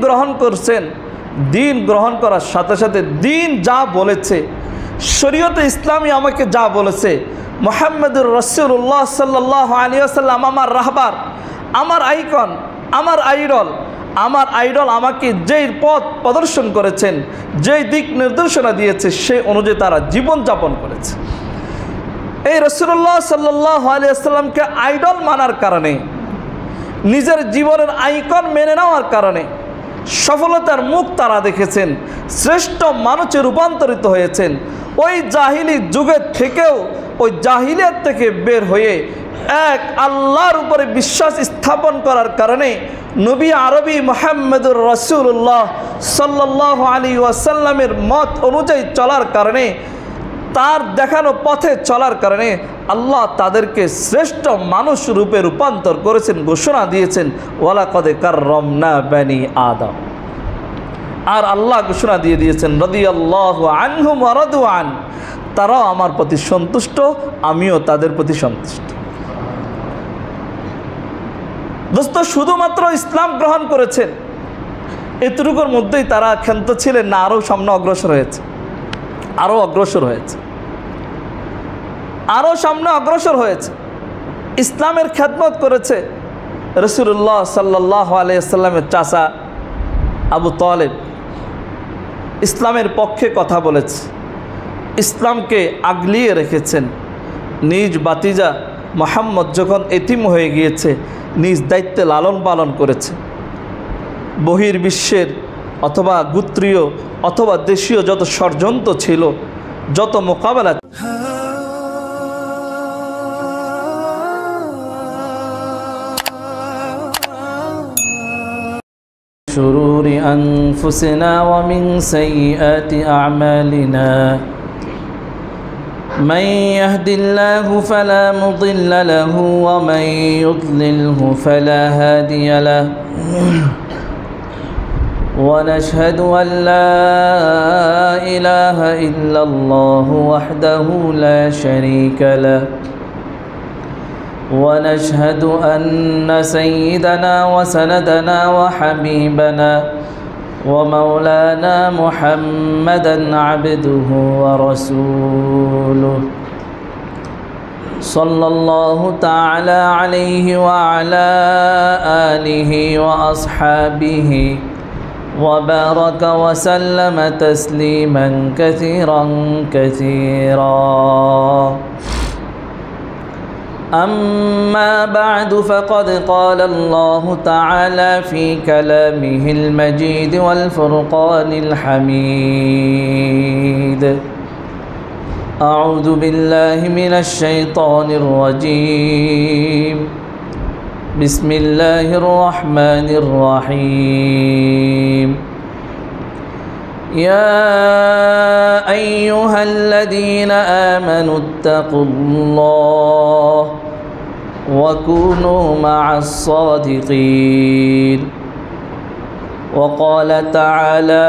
গ্রহণ করছেন। দিন গ্রহণ করার সাথে সাথে দিন যা বলেছে, শরীয়তে ইসলামী আমাকে যা বলেছে, মুহাম্মদুর রাসূলুল্লাহ সাল্লাল্লাহু আলাইহি ওয়াসাল্লাম আমার রাহবার, আমার আইকন, আমার আইডল আমাকে যেই পথ প্রদর্শন করেছেন, যেই দিক নির্দেশনা দিয়েছে, সেই অনুযায়ী তারা জীবনযাপন করেছে। এই রাসূলুল্লাহ সাল্লাল্লাহু আলাইহি ওয়াসাল্লামকে আইডল মানার কারণে, নিজের জীবনের আইকন মেনে নেওয়ার কারণে সফলতার মুখ তারা দেখেছেন, শ্রেষ্ঠ মানুষে রূপান্তরিত হয়েছেন। ওই জাহিলি যুগের থেকেও, ওই জাহিলিয়াত থেকে বের হয়ে এক আল্লাহর উপরে বিশ্বাস স্থাপন করার কারণে নবী আরবি মুহাম্মদুর রাসূলুল্লাহ সাল্লাল্লাহু আলাইহি ওয়াসাল্লামের মত অনুযায়ী চলার কারণে, তার দেখানো পথে চলার কারণে আল্লাহ তাদেরকে শ্রেষ্ঠ মানুষ রূপে রূপান্তর করেছেন, ঘোষণা দিয়েছেন ওয়ালাকাদ কাররামনা বানি আদম। আর আল্লাহ ঘোষণা দিয়ে দিয়েছেন রাদিয়াল্লাহু আনহুম ওয়া রাদু আন, তারাও আমার প্রতি সন্তুষ্ট, আমিও তাদের প্রতি সন্তুষ্ট। দোস্ত, শুধুমাত্র ইসলাম গ্রহণ করেছেন এতটুকুর মধ্যেই তারা ক্ষান্ত ছিলেন না, আরও সামনে অগ্রসর হয়েছে, আরও সামনে অগ্রসর হয়েছে। ইসলামের খেদমত করেছে। রাসূলুল্লাহ সাল্লাল্লাহু আলাইহি ওয়াসাল্লামের চাচা আবু তালেব ইসলামের পক্ষে কথা বলেছে, ইসলামকে আগলিয়ে রেখেছেন। নিজ বাতিজা মুহাম্মদ যখন এতিম হয়ে গিয়েছে, নিজ দায়িত্বে লালন পালন করেছে। বহির্বিশ্বের অথবা গোত্রীয় অথবা দেশীয় যত ষড়যন্ত্র ছিল, যত মোকাবেলা, شرور أنفسنا ومن سيئات أعمالنا من يهد الله فلا مضل له ومن يضلله فلا هادي له ونشهد أن لا إله إلا الله وحده لا شريك له ونشهد أن سيدنا وسندنا وحبيبنا ومولانا محمدا عبده ورسوله صلى الله تعالى عليه وعلى آله وأصحابه وبارك وسلم تسليما كثيرا أما بعد فقد قال الله تعالى في كلامه المجيد والفرقان الحميد أعوذ بالله من الشيطان الرجيم بسم الله الرحمن الرحيم يا أيها الذين آمنوا اتقوا الله وكونوا مع الصادقين وقال تعالى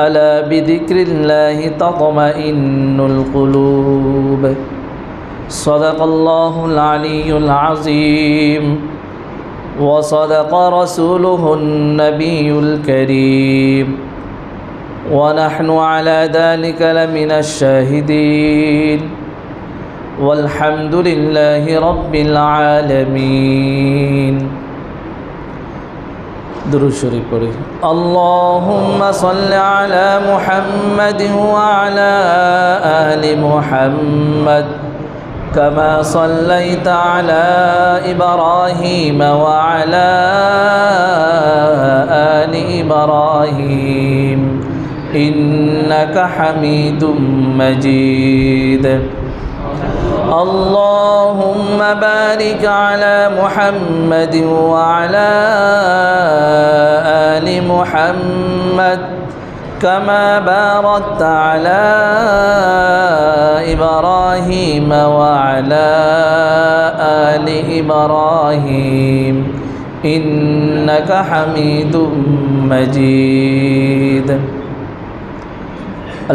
ألا بذكر الله تطمئن القلوب صدق الله العلي العظيم وصدق رسوله النبي الكريم ونحن على ذلك لمن الشاهدين والحمد لله رب العالمين درود شريف پڑھیں اللهم صل على محمد وعلى آل محمد كما صليت على إبراهيم وعلى آل إبراهيم إنك حميد مجيد اللهم بارك على محمد وعلى آل محمد كما باركت على إبراهيم وعلى آل إبراهيم إنك حميد مجيد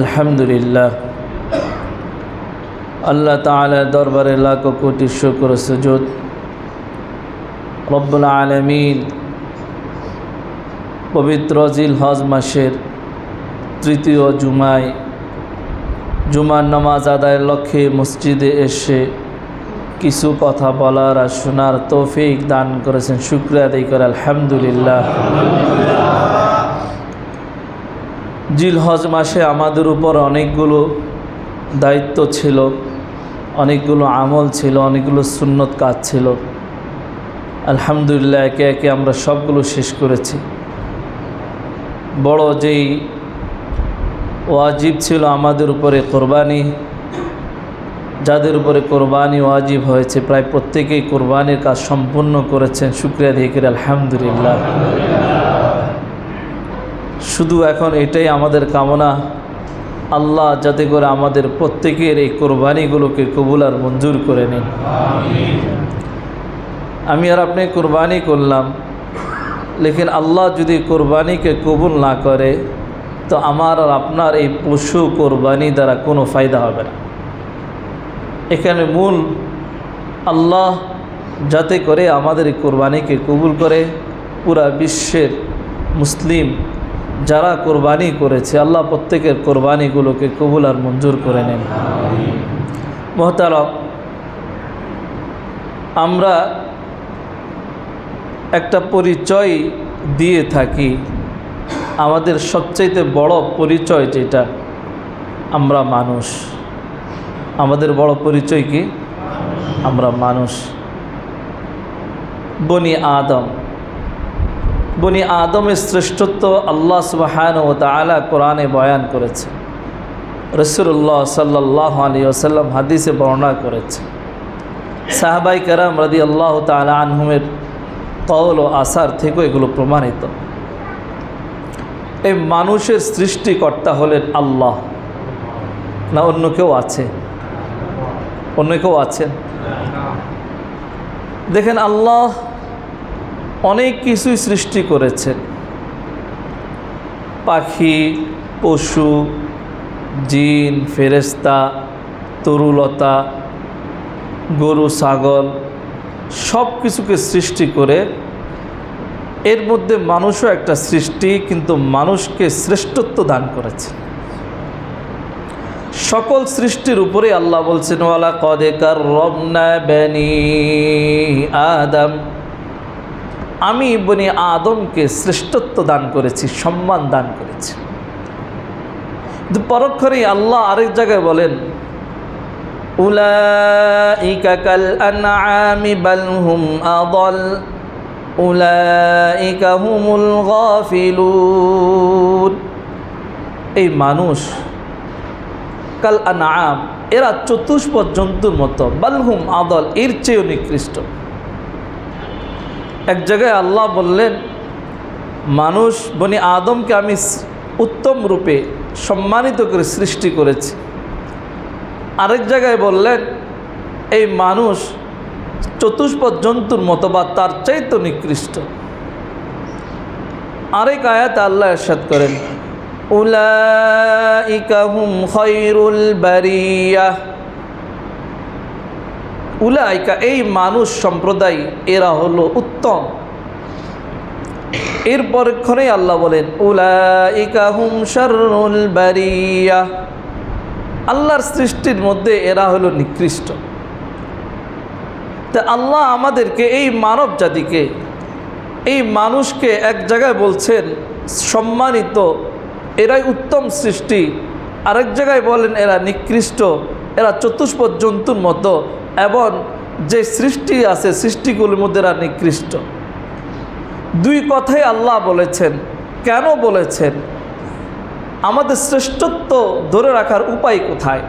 الحمد لله আল্লাহ তাআলা দরবারে লাখো কোটি শুকর সুজুদ। রব্বুল আলামিন পবিত্র জিলহজ মাসের তৃতীয় জুমায় জুমার নামাজ আদায়ের লক্ষ্যে মসজিদে এসে কিছু কথা বলার আর শোনার তৌফিক দান করেছেন। শুকরিয়া আদায় করে আলহামদুলিল্লাহ। জিলহজ মাসে আমাদের উপর অনেকগুলো দায়িত্ব ছিল, অনেকগুলো আমল ছিল, অনেকগুলো সুন্নত কাজ ছিল। আলহামদুলিল্লাহ একে একে আমরা সবগুলো শেষ করেছি। বড় যেই ওয়াজিব ছিল আমাদের উপরে কোরবানি, যাদের উপরে কোরবানি ওয়াজিব হয়েছে প্রায় প্রত্যেকেই কোরবানির কাজ সম্পূর্ণ করেছেন। শুকরিয়া দিয়ে করে আলহামদুলিল্লাহ। শুধু এখন এটাই আমাদের কামনা, আল্লাহ যাতে করে আমাদের প্রত্যেকের এই কোরবানিগুলোকে কবুল আর মঞ্জুর করে নিন। আমি আর আপনি কোরবানি করলাম, লেকিন আল্লাহ যদি কোরবানিকে কবুল না করে তো আমার আর আপনার এই পশু কোরবানি দ্বারা কোনো ফায়দা হবে না। এখানে মূল আল্লাহ যাতে করে আমাদের এই কোরবানিকে কবুল করে, পুরা বিশ্বের মুসলিম যারা কোরবানি করেছে আল্লাহ প্রত্যেকের কোরবানিগুলোকে কবুল আর মঞ্জুর করে নেন। মোহতারম, আমরা একটা পরিচয় দিয়ে থাকি, আমাদের সবচাইতে বড় পরিচয় যেটা, আমরা মানুষ। আমাদের বড় পরিচয় কি? আমরা মানুষ। বনি আদম, বনি আদমের শ্রেষ্ঠত্ব আল্লাহ সুবহানাহু ওয়া তাআলা কোরআনে বয়ান করেছে, রাসূলুল্লাহ সাল্লাল্লাহু আলাইহি ওয়াসাল্লাম হাদিসে বর্ণনা করেছে, সাহাবায়ে কেরাম রাদিয়াল্লাহু তাআলা আনহুমের কওল ও আসার থেকেও এগুলো প্রমাণিত। এই মানুষের সৃষ্টিকর্তা হলেন আল্লাহ, না অন্য কেউ আছে? অন্য কেউ আছেন? দেখেন, আল্লাহ অনেক কিছুই সৃষ্টি করেছেন, পাখি, পশু, জিন, ফেরেশতা, তরুলতা, গরু, ছাগল, সব কিছুকে সৃষ্টি করে এর মধ্যে মানুষও একটা সৃষ্টি, কিন্তু মানুষকে শ্রেষ্ঠত্ব দান করেছে। সকল সৃষ্টির উপরে আল্লাহ বলছেন ওয়ালাকাদ কাররামনা বনি আদম, আমি বনি আদমকে শ্রেষ্ঠত্ব দান করেছি, সম্মান দান করেছি। কিন্তু পরক্ষণেই আল্লাহ আরেক জায়গায় বলেন উলাইকা কাল আনআমি বাল হুম আদাল উলাইকা হুমুল গাফিলুন। এই মানুষ কাল আনআম, এরা চতুষ্পদ জন্তুর মতো, বাল হুম আদাল, এর চেয়েও নিকৃষ্ট। এক জায়গায় আল্লাহ বললেন মানুষ বনি আদমকে আমি উত্তম রূপে সম্মানিত করে সৃষ্টি করেছি। আরেক জায়গায় বললেন এই মানুষ চতুষ্পদ জন্তুর মতো বা তার চাইতে নিকৃষ্ট। আরেক আয়াতে আল্লাহ ইরশাদ করেন উলাইকা হুম খায়রুল বারিয়াহ, উলাইকা এই মানুষ সম্প্রদায় এরা হলো উত্তম। এর পরক্ষণে আল্লাহ বলেন উলাইকা হুম শাররুল বারিয়াহ, আল্লাহর সৃষ্টির মধ্যে এরা হলো নিকৃষ্ট। তা আল্লাহ আমাদেরকে এই মানব জাতিকে, এই মানুষকে এক জায়গায় বলছেন সম্মানিত, এরাই উত্তম সৃষ্টি, আরেক জায়গায় বলেন এরা নিকৃষ্ট, এরা চতুষ্পদ জন্তুর মতো, এবং যে সৃষ্টি আছে সৃষ্টিগুলির মধ্যে এরা নিকৃষ্ট। দুই কথাই আল্লাহ বলেছেন। কেন বলেছেন? আমাদের শ্রেষ্ঠত্ব ধরে রাখার উপায় কোথায়?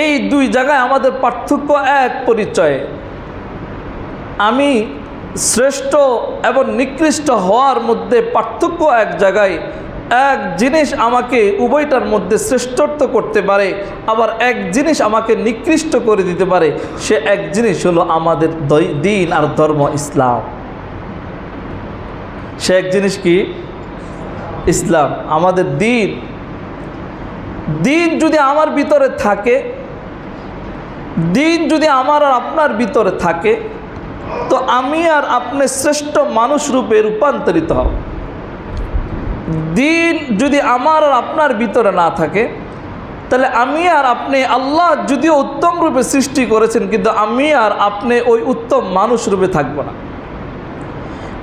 এই দুই জায়গায় আমাদের পার্থক্য এক পরিচয়ে। আমি শ্রেষ্ঠ এবং নিকৃষ্ট হওয়ার মধ্যে পার্থক্য এক জায়গায়। এক জিনিস আমাকে উভয়টার মধ্যে শ্রেষ্ঠত্ব করতে পারে, আবার এক জিনিস আমাকে নিকৃষ্ট করে দিতে পারে। সে এক জিনিস হলো আমাদের দিন আর ধর্ম ইসলাম। সে এক জিনিস কি? ইসলাম, আমাদের দিন। দিন যদি আমার ভিতরে থাকে, দিন যদি আমার আর আপনার ভিতরে থাকে, তো তো আমি আর আপনি শ্রেষ্ঠ মানুষ রূপে রূপান্তরিত হব। দিন যদি আমার আর আপনার ভিতরে না থাকে, তাহলে আমি আর আপনি, আল্লাহ যদিও উত্তম রূপে সৃষ্টি করেছেন, কিন্তু আমি আর আপনি ওই উত্তম মানুষ রূপে থাকব না।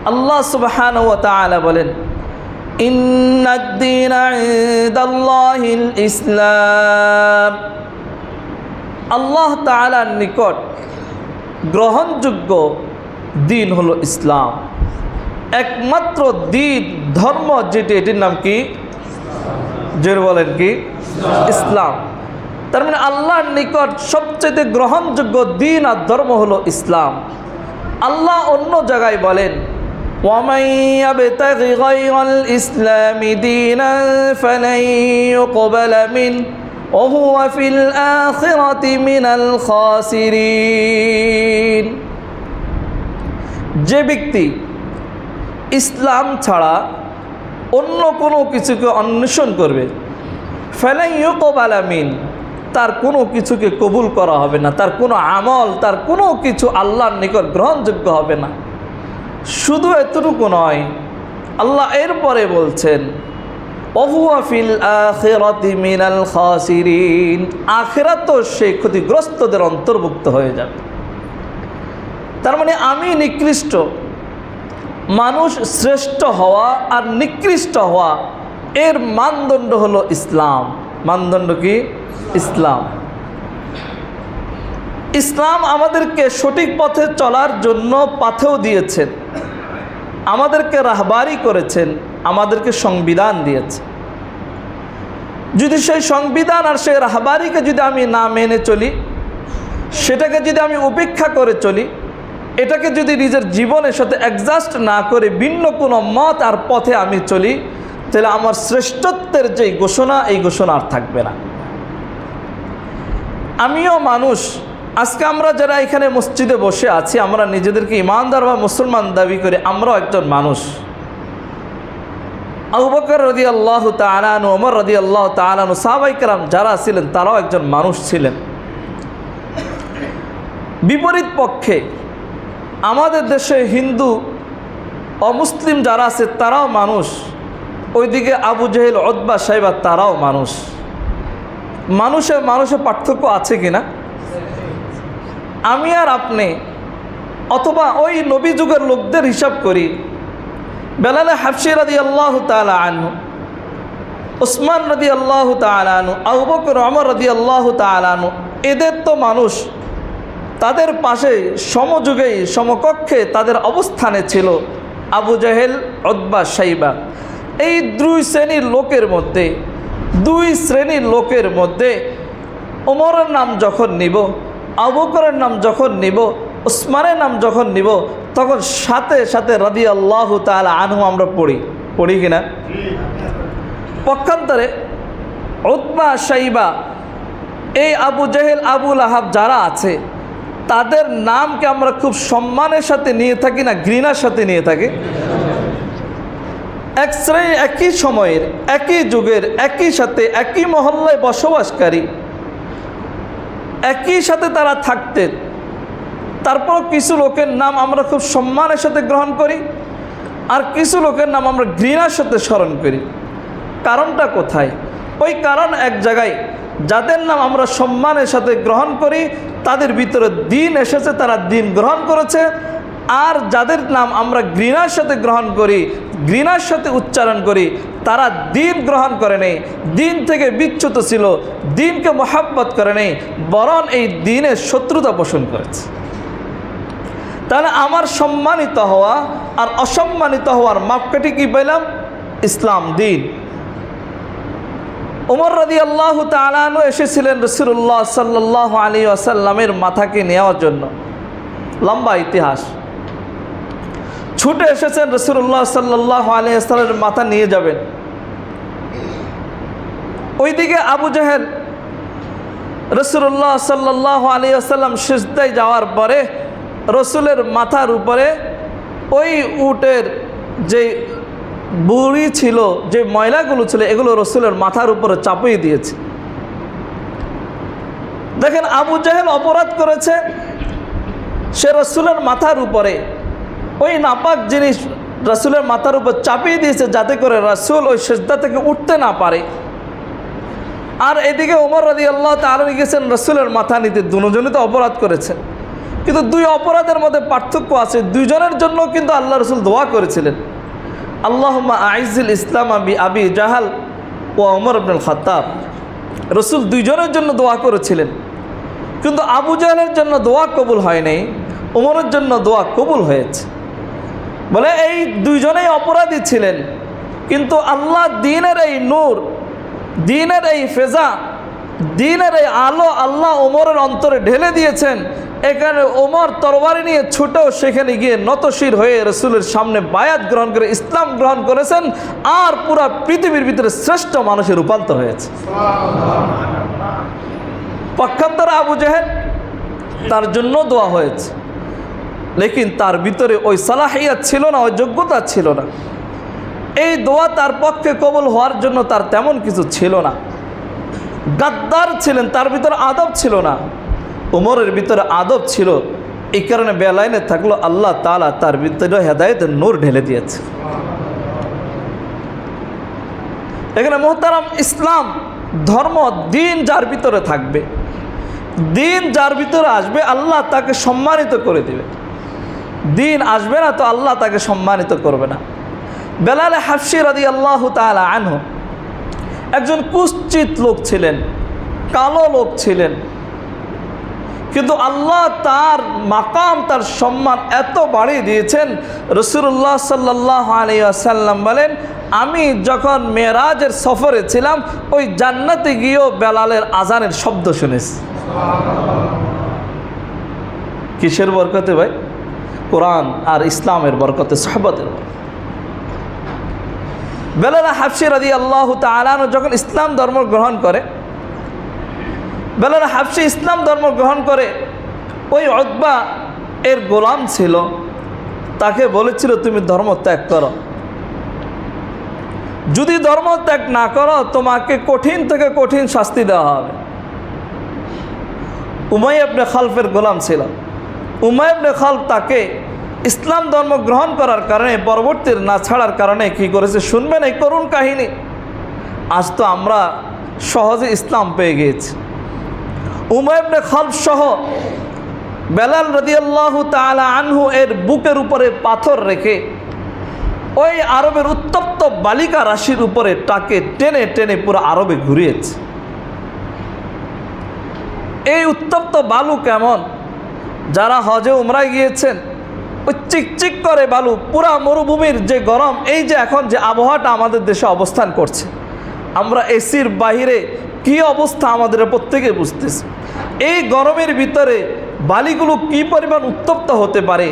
আল্লাহ সুবহানাহু ওয়া তাআলা বলেন, ইন্নাদ-দীনা ইনদাল্লাহিল ইসলাম। আল্লাহ তাআলার নিকট গ্রহণযোগ্য দিন হলো ইসলাম। একমাত্র দিন, ধর্ম যেটি, এটির নাম কি? জোরে বলেন কি? ইসলাম। তার মানে আল্লাহর নিকট সবচেয়ে গ্রহণযোগ্য দিন আর ধর্ম হলো ইসলাম। আল্লাহ অন্য জায়গায় বলেন, وَمَن يَبْتَغِ غَيْرَ الْإِسْلَامِ دِينًا فَلَن يُقْبَلَ مِنْهُ وَهُوَ فِي الْآخِرَةِ مِنَ الْخَاسِرِينَ। যে ব্যক্তি ইসলাম ছাড়া অন্য কোনো কিছুকে অন্বেষণ করবে, ফালান ইউকবালা মিন, তার কোনো কিছুকে কবুল করা হবে না, তার কোনো আমল, তার কোনো কিছু আল্লাহর নিকট গ্রহণযোগ্য হবে না। শুধু এতটুকু নয়, আল্লাহ এরপরে বলছেন, ওহুয়া ফিল আখিরাতি মিনাল খাসিরিন, আখিরাতও সে ক্ষতিগ্রস্তদের অন্তর্ভুক্ত হয়ে যাবে। তার মানে আমি নিকৃষ্ট, মানুষ শ্রেষ্ঠ হওয়া আর নিকৃষ্ট হওয়া, এর মানদণ্ড হলো ইসলাম। মানদণ্ড কি? ইসলাম। ইসলাম আমাদেরকে সঠিক পথে চলার জন্য পাথেও দিয়েছেন, আমাদেরকে রাহবারি করেছেন, আমাদেরকে সংবিধান দিয়েছেন। যদি সেই সংবিধান আর সেই রাহবারিকে যদি আমি না মেনে চলি, সেটাকে যদি আমি উপেক্ষা করে চলি, এটাকে যদি নিজের জীবনের সাথে অ্যাডজাস্ট না করে ভিন্ন কোনো মত আর পথে আমি চলি, তাহলে আমার শ্রেষ্ঠত্বের যে ঘোষণা, এই ঘোষণা আর থাকবে না। আমিও মানুষ। আজকে আমরা যারা এখানে মসজিদে বসে আছি, আমরা নিজেদেরকে ইমানদার বা মুসলমান দাবি করে, আমরাও একজন মানুষ। আবু বকর রাদিয়াল্লাহু তাআলা আনহু, ওমর রাদিয়াল্লাহু তাআলা আনহু, সাহাবায়ে কেরাম যারা ছিলেন, তারাও একজন মানুষ ছিলেন। বিপরীত পক্ষে আমাদের দেশে হিন্দু অমুসলিম যারা আছে, তারাও মানুষ। ওইদিকে আবু জেহেল, উতবা, শাইবা, তারাও মানুষ। মানুষের পার্থক্য আছে কিনা? আমি আর আপনি, অথবা ওই নবী যুগের লোকদের হিসাব করি, বেলাল হাবশী রাদিয়াল্লাহু তাআলা আনহু, উসমান রাদিয়াল্লাহু তাআলা আনহু, আবু বকর, ওমর রাদিয়াল্লাহু তাআলা আনহু, এদের তো মানুষ। তাদের পাশে সমযুগেই, সমকক্ষে তাদের অবস্থানে ছিল আবু জেহেল, উতবা, শাইবা। এই দুই শ্রেণীর লোকের মধ্যে ওমরের নাম যখন নিব, আবু বকরের নাম যখন নিব, উসমানের নাম যখন নিব, তখন সাথে সাথে রাদিয়াল্লাহু তাআলা আনহু আমরা পড়ি কিনা? পক্ষান্তরে উতবা, শাইবা, এই আবু জেহেল, আবু লাহাব যারা আছে, তাদের নামকে আমরা খুব সম্মানের সাথে নিয়ে থাকি না ঘৃণার সাথে নিয়ে থাকি? এক শ্রেণী, একই সময়ের, একই যুগের, একই সাথে, একই মহল্লায় বসবাসকারী, একই সাথে তারা থাকতেন। তারপর কিছু লোকের নাম আমরা খুব সম্মানের সাথে গ্রহণ করি, আর কিছু লোকের নাম আমরা ঘৃণার সাথে স্মরণ করি। কারণটা কোথায়? ওই কারণ এক জায়গায়। যাদের নাম আমরা সম্মানের সাথে গ্রহণ করি, তাদের ভিতরে দিন এসেছে, তারা দিন গ্রহণ করেছে। আর যাদের নাম আমরা ঘৃণার সাথে গ্রহণ করি, ঘৃণার সাথে উচ্চারণ করি, তারা দিন গ্রহণ করে নেই, দিন থেকে বিচ্যুত ছিল, দিনকে মহাব্বত করে নেই, বরং এই দিনের শত্রুতা পোষণ করেছে। তাহলে আমার সম্মানিত হওয়া আর অসম্মানিত হওয়ার মাপকাঠি কি পেলাম? ইসলাম, দিন। ওমর রাদিয়াল্লাহু তাআলা আনহু এসেছিলেন রাসূলুল্লাহ সাল্লাল্লাহু আলাইহি ওয়াসাল্লামের মাথাকে নেওয়ার জন্য। লম্বা ইতিহাস। ছুটে এসেছেন রাসূলুল্লাহ সাল্লাল্লাহু আলাইহি ওয়াসাল্লামের মাথা নিয়ে যাবেন। ওইদিকে আবু জেহেল রাসূলুল্লাহ সাল্লাল্লাহু আলাইহি ওয়াসাল্লাম সিজদায় যাওয়ার পরে রসুলের মাথার উপরে ওই উটের যে বুড়ি ছিল, যে ময়লাগুলো ছিল, এগুলো রসুলের মাথার উপরে চাপিয়ে দিয়েছে। দেখেন, আবু জেহেল অপরাধ করেছে, সে রসুলের মাথার উপরে ওই নাপাক জিনিস রসুলের মাথার উপর চাপিয়ে দিয়েছে যাতে করে রসুল ওই সেজদা থেকে উঠতে না পারে। আর এদিকে ওমর রাদিয়াল্লাহু তাআলা গেছেন রসুলের মাথা নিতে। দুজনই তো অপরাধ করেছেন, কিন্তু দুই অপরাধের মধ্যে পার্থক্য আছে। দুইজনের জন্য কিন্তু আল্লাহ রসুল দোয়া করেছিলেন, আল্লাহুম্মা আইজিল ইসলাম আবি জাহাল ও ওমর ইবনুল খাত্তাব। রসুল দুইজনের জন্য দোয়া করেছিলেন, কিন্তু আবু জাহলের জন্য দোয়া কবুল হয় নাই, ওমরের জন্য দোয়া কবুল হয়েছে। বলে এই দুইজনেই অপরাধী ছিলেন, কিন্তু আল্লাহ দ্বীনের এই নূর, দ্বীনের এই ফেজা, দ্বীনের এই আলো আল্লাহ ওমরের অন্তরে ঢেলে দিয়েছেন। এখানে ওমর তরবারি নিয়ে ছুটেও সেখানে গিয়ে নতশির হয়ে রসুলের সামনে বায়াত গ্রহণ করে ইসলাম গ্রহণ করেছেন, আর পুরা পৃথিবীর ভিতরে শ্রেষ্ঠ মানুষের রূপান্তর হয়েছে। পক্ষান্তরে আবু জাহেল, তার জন্য দোয়া হয়েছে, লেকিন তার ভিতরে ওই সালাহিয়াত ছিল না, ওই যোগ্যতা ছিল না। এই দোয়া তার পক্ষে কবুল হওয়ার জন্য তার তেমন কিছু ছিল না। গাদ্দার ছিলেন, তার ভিতরে আদব ছিল না। ওমরের ভিতরে আদব ছিল, এই কারণে বেলাইনে থাকলো আল্লাহ তাআলা তার ভিতরে হেদায়েতের নূর ঢেলে দিয়েছে। এখানে মুহতারাম, ইসলাম ধর্ম, দিন যার ভিতরে থাকবে, দিন যার ভিতরে আসবে, আল্লাহ তাকে সম্মানিত করে দিবে। দিন আসবে না তো আল্লাহ তাকে সম্মানিত করবে না। বেলাল হাবশী রাদিয়াল্লাহু তাআলা আনহু একজন কুৎসিত লোক ছিলেন, কালো লোক ছিলেন, কিন্তু আল্লাহ তার মাকাম, তার সম্মান এত বাড়িয়ে দিয়েছেন। রাসূলুল্লাহ সাল্লাল্লাহু আলাইহি ওয়াসাল্লাম বলেন, আমি যখন মেরাজের সফরে ছিলাম, ওই জান্নাতে গিয়েও বেলালের আজানের শব্দ শুনেছি। কিসের বরকতে ভাই? কোরআন আর ইসলামের বরকতে, সাহাবাদের বরকতে। বেলাল হাবশী রাদিয়াল্লাহু তাআলা আনহু যখন ইসলাম ধর্ম গ্রহণ করে, বেলাল হাবশী ইসলাম ধর্ম গ্রহণ করে, ওই উতবা এর গোলাম ছিল, তাকে বলেছিল তুমি ধর্ম ত্যাগ করো, যদি ধর্ম ত্যাগ না করো তোমাকে কঠিন থেকে কঠিন শাস্তি দেওয়া হবে। উমাইয়া ইবনে খালফের গোলাম ছিল। উমাইয়া ইবনে খালফ তাকে ইসলাম ধর্ম গ্রহণ করার কারণে, পরবর্তীর না ছাড়ার কারণে কি করেছে শুনবেন এই করুণ কাহিনী। আজ তো আমরা সহজে ইসলাম পেয়ে গিয়েছি। উমাইয়া ইবনে খালফ সহ বেলাল রাদিয়াল্লাহু তাআলা আনহু এর বুকের উপরে পাথর রেখে ওই আরবের উত্তপ্ত বালিকা রাশির উপরে তাকে টেনে টেনে পুরো আরবে ঘুরিয়েছে। এই উত্তপ্ত বালু কেমন? যারা হজে উমরায় গিয়েছেন, ওই চিকচিক করে বালু, পুরা মরুভূমির যে গরম, এই যে এখন যে আবহাওয়াটা আমাদের দেশে অবস্থান করছে, আমরা এসির বাহিরে কি অবস্থা আমাদের প্রত্যেকে বুঝতেছি। এই গরমের ভিতরে বালিগুলো কি পরিমাণ উত্তপ্ত হতে পারে,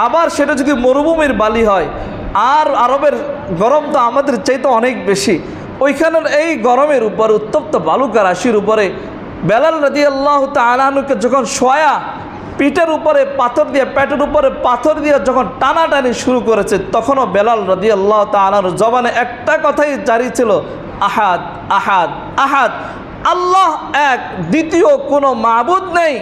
আবার সেটা যদি মরুভূমির বালি হয়, আর আরবের গরম তো আমাদের চাইতে অনেক বেশি। ওইখানের এই গরমের উপর উত্তপ্ত বালুকা রাশির উপরে বেলাল রাদিয়াল্লাহু তাআলা আনহুকে যখন শোয়া পিঠের উপরে পাথর দিয়ে, পেটের উপরে পাথর দিয়ে যখন টানাটানি শুরু করেছে, তখনও বেলাল রাদিয়াল্লাহু তাআলা আনহুর জবানে একটা কথাই জারি ছিল, আহাদ আহাদ আহাদ, আল্লাহ এক, দ্বিতীয় কোনো মাবুদ নেই,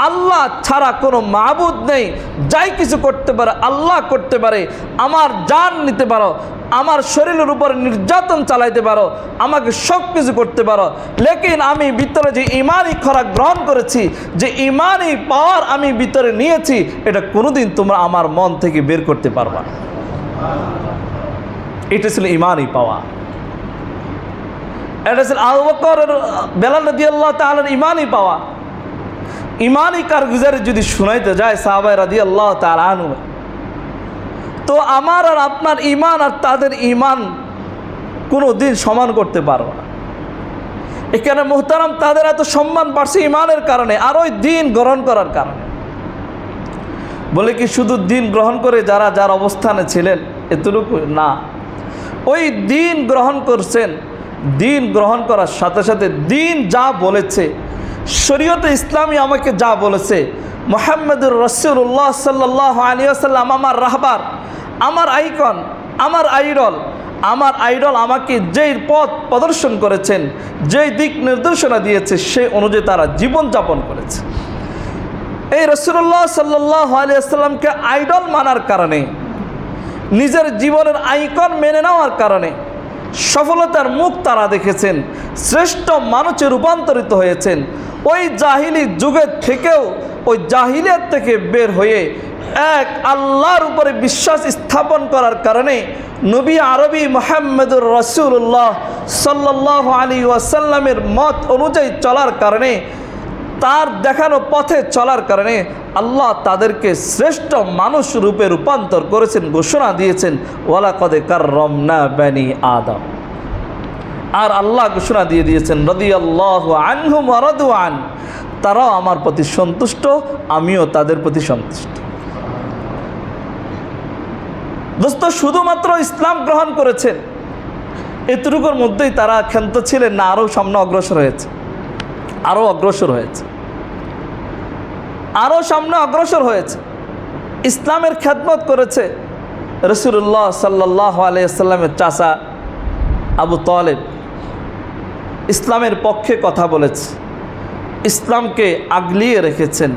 আল্লাহ ছাড়া কোনো মাবুদ নেই। যাই কিছু করতে পারে আল্লাহ করতে পারে। আমার জান নিতে পারো, আমার শরীরের উপর নির্যাতন চালাইতে পারো, আমাকে সব কিছু করতে পারো, লেকিন আমি ভিতরে যে ইমানি খোরাক গ্রহণ করেছি, যে ইমানি পাওয়ার আমি ভিতরে নিয়েছি, এটা কোনোদিন তোমরা আমার মন থেকে বের করতে পারবা না। এটা ছিল ইমানি পাওয়া। এটা ছিল আবু বকরের, বেলাল রাদিয়াল্লাহু তাআলার ইমানি পাওয়া। ইমানি কারগুজারি যদি শুনাইতে যায় সাহাবা রাদিয়াল্লাহু তাআলা আনহু, তো আমার আর আপনার ইমান আর তাদের ইমান কোনো দিন সমান করতে পারবো না। এখানে মুহতারাম, তাদের এত সম্মান বাড়ছে ইমানের কারণে, আর ওই দিন গ্রহণ করার কারণে। বলে কি শুধু দিন গ্রহণ করে যারা যার অবস্থানে ছিলেন এতটুকু না, ওই দিন গ্রহণ করছেন, দিন গ্রহণ করার সাথে সাথে দিন যা বলেছে, শরীয়তে ইসলামী আমাকে যা বলেছে, মুহাম্মদুর রাসূলুল্লাহ সাল্লাল্লাহু আলাইহি ওয়াসাল্লাম আমার রাহবার, আমার আইকন, আমার আইডল, আমার আইডল আমাকে যেই পথ প্রদর্শন করেছেন, যেই দিক নির্দেশনা দিয়েছে, সেই অনুযায়ী তারা জীবনযাপন করেছে। এই রাসূলুল্লাহ সাল্লাল্লাহু আলাইহি ওয়াসাল্লামকে আইডল মানার কারণে, নিজের জীবনের আইকন মেনে নেওয়ার কারণে সফলতার মুখ তারা দেখেছেন, শ্রেষ্ঠ মানুষে রূপান্তরিত হয়েছেন। ওই জাহিলি যুগের থেকেও, ওই জাহিলিয়াত থেকে বের হয়ে এক আল্লাহর উপরে বিশ্বাস স্থাপন করার কারণে নবী আরবি মুহাম্মদুর রাসূলুল্লাহ সাল্লাল্লাহু আলাইহি ওয়াসাল্লামের মত অনুযায়ী চলার কারণে, তার দেখানো পথে চলার কারণে আল্লাহ তাদেরকে শ্রেষ্ঠ মানুষ রূপে রূপান্তর করেছেন, ঘোষণা দিয়েছেন ওয়ালাকাদ কাররামনা বানি আদম। আর আল্লাহ ঘোষণা দিয়ে দিয়েছেন রাদিয়াল্লাহু আনহুম ওয়া রাদু আন, তারাও আমার প্রতি সন্তুষ্ট, আমিও তাদের প্রতি সন্তুষ্ট। দোস্ত, শুধুমাত্র ইসলাম গ্রহণ করেছেন এতটুকুর মধ্যেই তারা ক্ষান্ত ছিলেন না, আরও সামনে অগ্রসর হয়েছে, আরও অগ্রসর হয়েছে, আরও সামনে অগ্রসর হয়েছে। ইসলামের খেদমত করেছে রাসূলুল্লাহ সাল্লাল্লাহু আলাইহি ওয়াসাল্লামের চাচা আবু তালেব, ইসলামের পক্ষে কথা বলেছে, ইসলামকে আগলিয়ে রেখেছেন।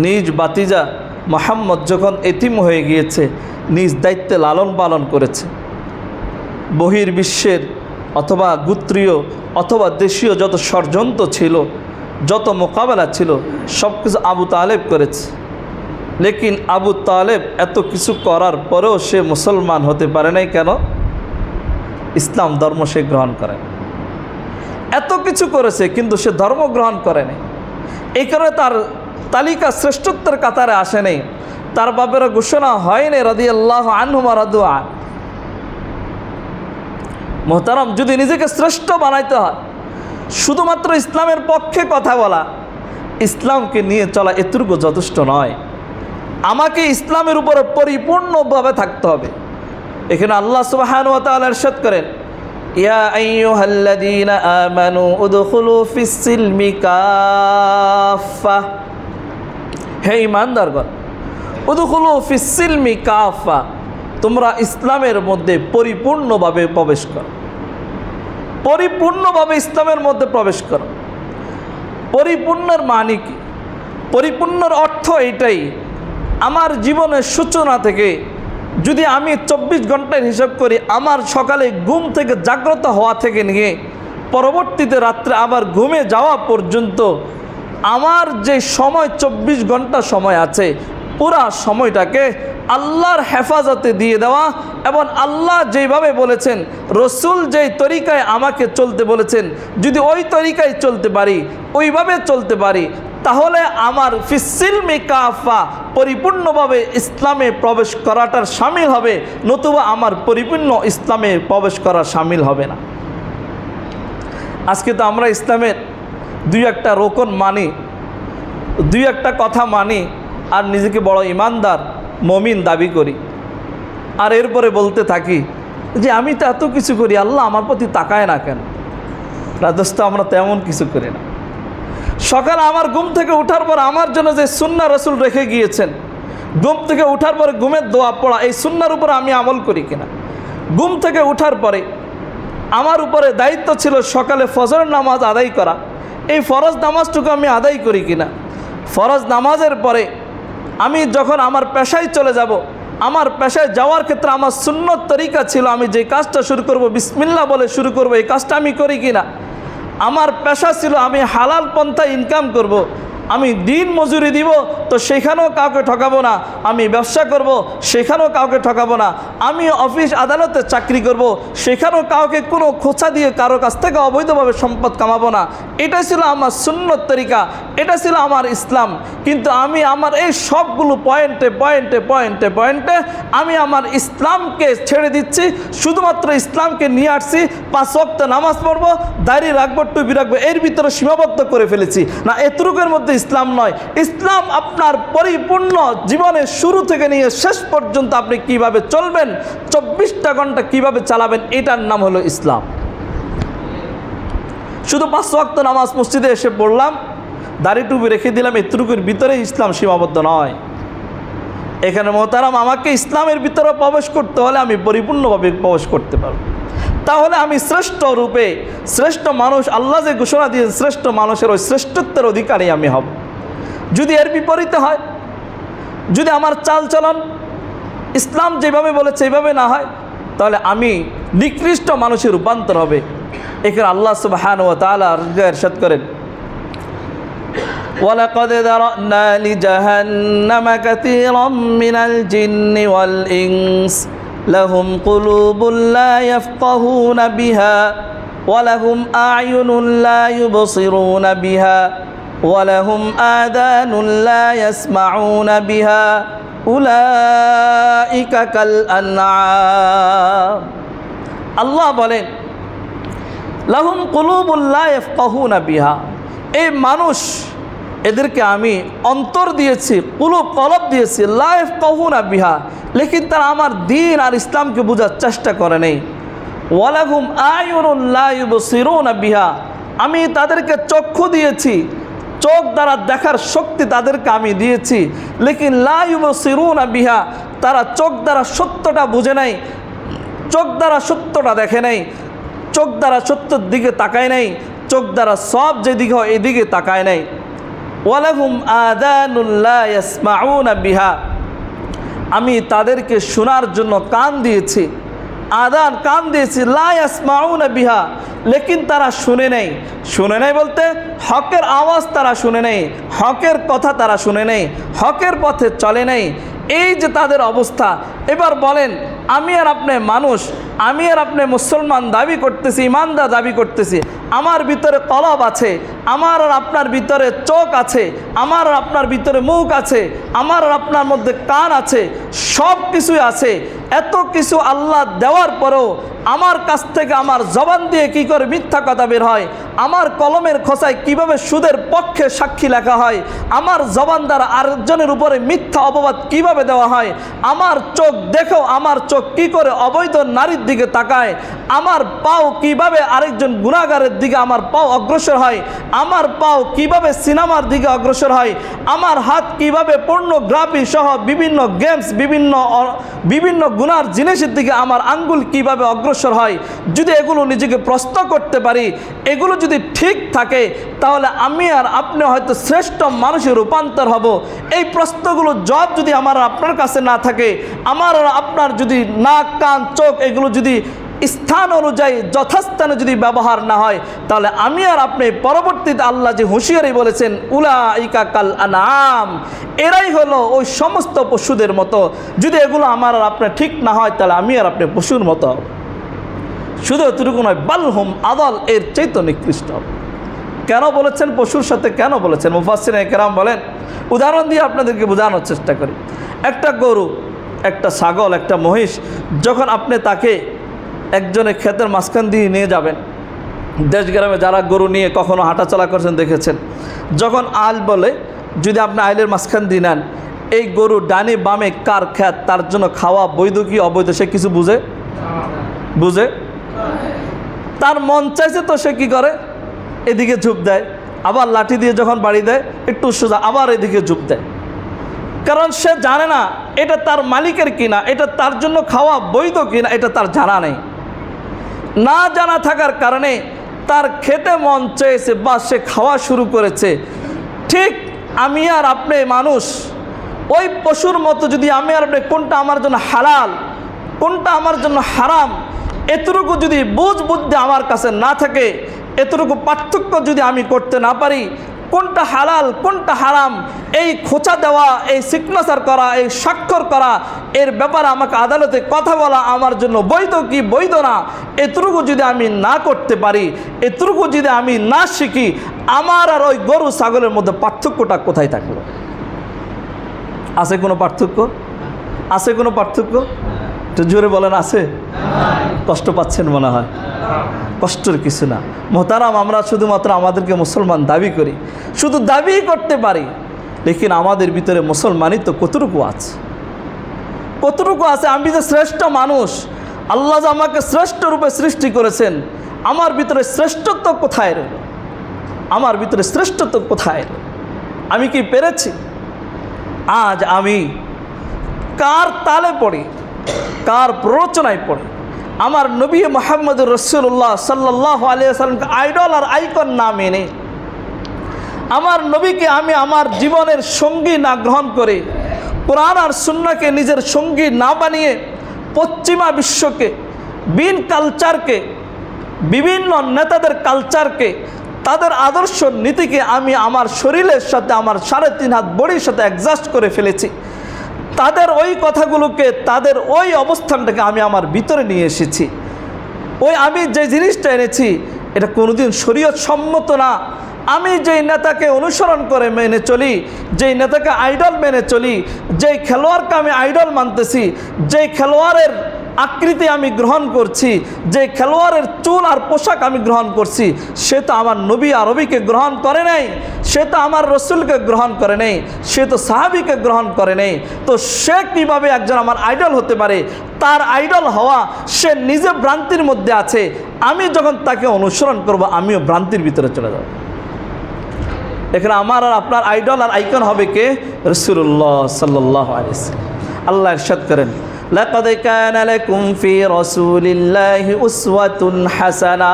নিজ বাতিজা মুহাম্মদ যখন এতিম হয়ে গিয়েছে, নিজ দায়িত্বে লালন পালন করেছে। বহির্বিশ্বের অথবা গোত্রীয় অথবা দেশীয় যত ষড়যন্ত্র ছিল, যত মোকাবেলা ছিল, সব কিছু আবু তালেব করেছে। লেকিন আবু তালেব এত কিছু করার পরেও সে মুসলমান হতে পারে নাই। কেন? ইসলাম ধর্ম সে গ্রহণ করে। এত কিছু করেছে কিন্তু সে ধর্ম গ্রহণ করে নাই। এই কারণে তার তালিকা শ্রেষ্ঠত্বের কাতারে আসে নেই, তার বাপের ঘোষণা হয়নি রাদিয়াল্লাহু আনহু ওয়া রাদু আন। মোহতারাম, যদি নিজেকে শ্রেষ্ঠ বানাইতে হয়, শুধুমাত্র ইসলামের পক্ষে কথা বলা, ইসলামকে নিয়ে চলা এতটুকু যথেষ্ট নয়। আমাকে ইসলামের উপরে পরিপূর্ণভাবে থাকতে হবে। এখানে আল্লাহ সুবহানাহু ওয়া তাআলা ইরশাদ করেন, ইয়া আইয়ুহাল্লাযীনা আমানু উদখুলু ফিস-সিলমি কাফা, হে ঈমানদারগণ, উদখুলু ফিস-সিলমি কাফা, তোমরা ইসলামের মধ্যে পরিপূর্ণভাবে প্রবেশ করো, পরিপূর্ণভাবে ইসলামের মধ্যে প্রবেশ করো। পরিপূর্ণের মানে কি? পরিপূর্ণর অর্থ এটাই, আমার জীবনের সূচনা থেকে যদি আমি 24 ঘন্টার হিসাব করি, আমার সকালে ঘুম থেকে জাগ্রত হওয়া থেকে নিয়ে পরবর্তীতে রাত্রে আবার ঘুমে যাওয়া পর্যন্ত আমার যে সময় 24 ঘন্টা সময় আছে, পুরা সময়টাকে আল্লাহর হেফাজতে দিয়ে দেওয়া এবং আল্লাহ যেইভাবে বলেছেন, রসুল যেই তরিকায় আমাকে চলতে বলেছেন, যদি ওই তরিকায় চলতে পারি, ওইভাবে চলতে পারি, তাহলে আমার ফিস-সিলমি কাফা পরিপূর্ণভাবে ইসলামে প্রবেশ করাটার শামিল হবে, নতুবা আমার পরিপূর্ণ ইসলামে প্রবেশ করা শামিল হবে না। আজকে তো আমরা ইসলামের দুই একটা রোকন মানি, দুই একটা কথা মানি, আর নিজেকে বড় ইমানদার মমিন দাবি করি, আর এরপরে বলতে থাকি যে আমি তো এত কিছু করি, আল্লাহ আমার প্রতি তাকায় না কেন? দোস্ত, আমরা তেমন কিছু করি না। সকালে আমার ঘুম থেকে ওঠার পর আমার জন্য যে সুন্নাহ রাসূল রেখে গিয়েছেন, ঘুম থেকে ওঠার পরে ঘুমের দোয়া পড়া, এই সুন্নাহর উপরে আমি আমল করি কিনা? ঘুম থেকে ওঠার পরে আমার উপরে দায়িত্ব ছিল সকালে ফজরের নামাজ আদায় করা, এই ফরজ নামাজটুকু আমি আদায় করি কিনা? ফরজ নামাজের পরে আমি যখন আমার পেশায় চলে যাব, আমার পেশায় যাওয়ার ক্ষেত্রে আমার সুন্নত তরিকা ছিল, আমি যে কাজটা শুরু করব বিসমিল্লাহ বলে শুরু করব, এই কাজটা আমি করি কিনা? আমার পেশা ছিল আমি হালাল পন্থায় ইনকাম করব, আমি দিন মজুরি দিব, তো সেখানেও কাউকে ঠকাবো না। আমি ব্যবসা করব, সেখানেও কাউকে ঠকাবো না। আমি অফিস আদালতে চাকরি করব, সেখানেও কাউকে কোনো খোঁচা দিয়ে কারো কাছ থেকে অবৈধভাবে সম্পদ কামাবো না। এটা ছিল আমার সুন্নত তরিকা, এটা ছিল আমার ইসলাম। কিন্তু আমি আমার এই সবগুলো পয়েন্টে পয়েন্টে পয়েন্টে পয়েন্টে আমি আমার ইসলামকে ছেড়ে দিচ্ছি, শুধুমাত্র ইসলামকে নিয়ে আসছি, 5 ওয়াক্ত নামাজ পড়বো, দাড়ি রাখবো, টুপি রাখবো, এর ভিতরে সীমাবদ্ধ করে ফেলেছি। না, এতটুকুর মধ্যে ইসলাম নয়। ইসলাম আপনার পরিপূর্ণ জীবনের শুরু থেকে নিয়ে শেষ পর্যন্ত আপনি কিভাবে চলবেন, 24টা ঘন্টা কিভাবে চালাবেন, এটার নাম হলো ইসলাম। শুধু 5 ওয়াক্ত নামাজ মসজিদে এসে পড়লাম, দাড়ি টুপি রেখে দিলাম, এতটুকুর ভিতরে ইসলাম সীমাবদ্ধ নয়। এখানে মোহতারাম, আমাকে ইসলামের ভিতরে প্রবেশ করতে হলে আমি পরিপূর্ণভাবে প্রবেশ করতে পারব, তাহলে আমি শ্রেষ্ঠ রূপে, শ্রেষ্ঠ মানুষ, আল্লাহ যে ঘোষণা দিয়েছেন শ্রেষ্ঠ মানুষের ওই শ্রেষ্ঠত্বের অধিকারী আমি হব। যদি এর বিপরীতে হয়, যদি আমার চালচলন ইসলাম যেভাবে বলেছে এইভাবে না হয়, তাহলে আমি নিকৃষ্ট মানুষের রূপান্তর হবে। এখানে আল্লাহ সুবহানাহু ওয়া তাআলা ইরশাদ করেন, ওয়ালাকাদ যারানা লিজাহান্নামা কাসীরাম মিনাল জিন্নি ওয়াল ইনস লাহুম কুলুবুন লা ইয়াফকাহুনা বিহা ওয়া লাহুম আ'য়ুনুন লা ইউবসিরুনা বিহা ওয়া লাহুম আযানুন লা ইয়াসমাউনা বিহা উলাইকা কাল আনআম। আল্লাহ বলেন, লাহুম কুলুবুন লা ইয়াফকাহুনা বিহা, এই মানুষ এদেরকে আমি অন্তর দিয়েছি, কলব দিয়েছি, লা ইয়াফকাহুনা বিহা, লেকিন তারা আমার দ্বীন আর ইসলামকে বোঝার চেষ্টা করে নেই। ওয়া লাহুম আ'য়ুনুন লা ইউবসিরুনা বিহা, আমি তাদেরকে চক্ষু দিয়েছি, চোখ দ্বারা দেখার শক্তি তাদেরকে আমি দিয়েছি, লেকিন লা ইউবসিরুনা বিহা, তারা চোখ দ্বারা সত্যটা বুঝে নাই, চোখ দ্বারা সত্যটা দেখে নাই, চোখ দ্বারা সত্যের দিকে তাকায় নাই, চোখ দ্বারা সব যেদিকে হয় এদিকে তাকায় নাই। ওয়া লাহুম আযানুন লা ইয়াসমাউনা বিহা, আমি তাদেরকে শোনার জন্য কান দিয়েছি, আদান কান দিয়েছি, লা ইয়াসমাউনা বিহা, লেকিন তারা শুনে নেই। শুনে নেই বলতে হকের আওয়াজ তারা শুনে নেই, হকের কথা তারা শুনে নেই, হকের পথে চলে নেই। এই যে তাদের অবস্থা। এবার বলেন, আমি আর আপনি মানুষ, আমি আর আপনি মুসলমান দাবি করতেছি, ইমানদার দাবি করতেছি, আমার ভিতরে কলব আছে, আমার আর আপনার ভিতরে চোখ আছে, আমার আর আপনার ভিতরে মুখ আছে, আমার আর আপনার মধ্যে কান আছে, সব কিছুই আছে। এত কিছু আল্লাহ দেওয়ার পরেও আমার কাছ থেকে আমার জবান দিয়ে কি করে মিথ্যা কথা বের হয়, আমার কলমের খোসায় কিভাবে সুদের পক্ষে সাক্ষী লেখা হয়, আমার জবান দ্বারা আরেকজনের উপরে মিথ্যা অপবাদ কিভাবে দেওয়া হয়, আমার চোখ দেখো আমার চোখ কি করে অবৈধ নারীর দিকে তাকায়, আমার পাও কিভাবে আরেকজন গুনাহগারের দিকে আমার পাও অগ্রসর হয়, আমার পাও কিভাবে সিনেমার দিকে অগ্রসর হয়, আমার হাত কিভাবে পর্নোগ্রাফি সহ বিভিন্ন গেমস, বিভিন্ন গুনার জিনিসের দিকে আমার আঙ্গুল কিভাবে অগ্রসর হয়। যদি এগুলো নিজেকে প্রশ্ন করতে পারি, এগুলো যদি ঠিক থাকে, তাহলে আমি আর আপনি হয়তো শ্রেষ্ঠ মানুষের রূপান্তর হব। এই প্রশ্নগুলো জবাব যদি আমার আপনার কাছে না থাকে, আমার আর আপনার যদি নাক কান চোখ এগুলো যদি স্থান অনুযায়ী যথাস্থানে যদি ব্যবহার না হয়, তাহলে আমি আর আপনি পরবর্তীতে আল্লাহ যে হুঁশিয়ারি বলেছেন, উলাইকা কাল আনআম, এরাই হলো ওই সমস্ত পশুদের মতো। যদি এগুলো আমার আর আপনার ঠিক না হয়, তাহলে আমি আর আপনি পশুর মতো। শুধু এতটুকু নয়, বালহুম আদাল, এর চাইতে নিকৃষ্ট। কেন বলেছেন পশুর সাথে, কেন বলেছেন? মুফাসসিরিনে কেরাম বলেন, উদাহরণ দিয়ে আপনাদেরকে বোঝানোর চেষ্টা করি। একটা গরু, একটা ছাগল, একটা মহিষ, যখন আপনি তাকে একজনের ক্ষেতের মাঝখান দিয়ে নিয়ে যাবেন, দেশ গ্রামে যারা গরু নিয়ে কখনো হাঁটাচলা করছেন দেখেছেন, যখন আল বলে, যদি আপনি আইলের মাঝখান দিয়ে নেন, এই গরু ডানে বামে কার ক্ষেত, তার জন্য খাওয়া বৈধ কি অবৈধ সে কিছু বুঝে? তার মন চাইছে তো সে কি করে, এদিকে ঝুপ দেয়, আবার লাঠি দিয়ে যখন বাড়ি দেয় একটু সোজা আবার এদিকে ঝুপ দেয়, কারণ সে জানে না এটা তার মালিকের কিনা, এটা তার জন্য খাওয়া বৈধ কিনা, এটা তার জানা নেই। না জানা থাকার কারণে তার খেতে মন চেয়েছে বা সে খাওয়া শুরু করেছে। ঠিক আমি আর আপনি মানুষ ওই পশুর মতো, যদি আমি আর আপনি কোনটা আমার জন্য হালাল কোনটা আমার জন্য হারাম, এতটুকু যদি বুদ্ধি আমার কাছে না থাকে, এতটুকু পার্থক্য যদি আমি করতে না পারি, কোনটা হালাল কোনটা হারাম, এই খোঁচা দেওয়া, এই সিগনেচার করা, এই স্বাক্ষর করা, এর ব্যাপারে আমাকে আদালতে কথা বলা আমার জন্য বৈধ কি বৈধ না, এতটুকু যদি আমি না করতে পারি, এতটুকু যদি আমি না শিখি, আমার আর ওই গরু ছাগলের মধ্যে পার্থক্যটা কোথায় থাকলো? আছে কোনো পার্থক্য? আছে কোনো পার্থক্য? একটু জোরে বলেন, আছে? কষ্ট পাচ্ছেন মনে হয়। কষ্টের কিছু না মোহতারাম, আমরা শুধুমাত্র আমাদেরকে মুসলমান দাবি করি, শুধু দাবি করতে পারি, লেকিন আমাদের ভিতরে মুসলমানিত্ব কতটুকু আছে, কতটুকু আছে? আমি যে শ্রেষ্ঠ মানুষ, আল্লাহ যে আমাকে শ্রেষ্ঠ রূপে সৃষ্টি করেছেন, আমার ভিতরে শ্রেষ্ঠত্ব কোথায় রইল? আমার ভিতরে শ্রেষ্ঠত্ব কোথায় রইল? আমি কি পেরেছি? আজ আমি কার তালে পড়ি, কার প্ররোচনায় পড়ি? আমার নবী মুহাম্মদুর রাসূলুল্লাহ সাল্লাল্লাহু আলাইহি ওয়াসাল্লামকে আইডল আর আইকন না মেনে আমার নবীকে আমি আমার জীবনের সঙ্গী না গ্রহণ করে, কোরআন আর সুন্নাহকে নিজের সঙ্গী না বানিয়ে পশ্চিমা বিশ্বকে, বিন কালচারকে, বিভিন্ন নেতাদের কালচারকে, তাদের আদর্শ নীতিকে আমি আমার শরীরের সাথে, আমার 3.5 হাত বডির সাথে অ্যাডজাস্ট করে ফেলেছি। তাদের ওই কথাগুলোকে, তাদের ওই অবস্থানটাকে আমি আমার ভিতরে নিয়ে এসেছি। ওই আমি যে জিনিসটা এনেছি এটা কোনোদিন শরীয়ত সম্মত না। আমি যেই নেতাকে অনুসরণ করে মেনে চলি, যেই নেতাকে আইডল মেনে চলি, যেই খেলোয়াড়কে আমি আইডল মানতেছি, যেই খেলোয়াড়ের আকৃতি আমি গ্রহণ করছি, যে খেলোয়াড়ের চুল আর পোশাক আমি গ্রহণ করছি, সে তো আমার নবী আরবিকে গ্রহণ করে নাই, সে তো আমার রসুলকে গ্রহণ করে নেই, সে তো সাহাবিকে গ্রহণ করে নেই। তো সে কীভাবে একজন আমার আইডল হতে পারে? তার আইডল হওয়া, সে নিজে ভ্রান্তির মধ্যে আছে। আমি যখন তাকে অনুসরণ করব, আমিও ভ্রান্তির ভিতরে চলে যাব। এখানে আমার আর আপনার আইডল আর আইকন হবে কে? রাসূলুল্লাহ সাল্লাল্লাহু আলাইহি ওয়াসাল্লাম। আল্লাহ ইরশাদ করেন, লাকাদ কানা লাকুম ফি রাসূলিল্লাহি উসওয়াতুন হাসানা।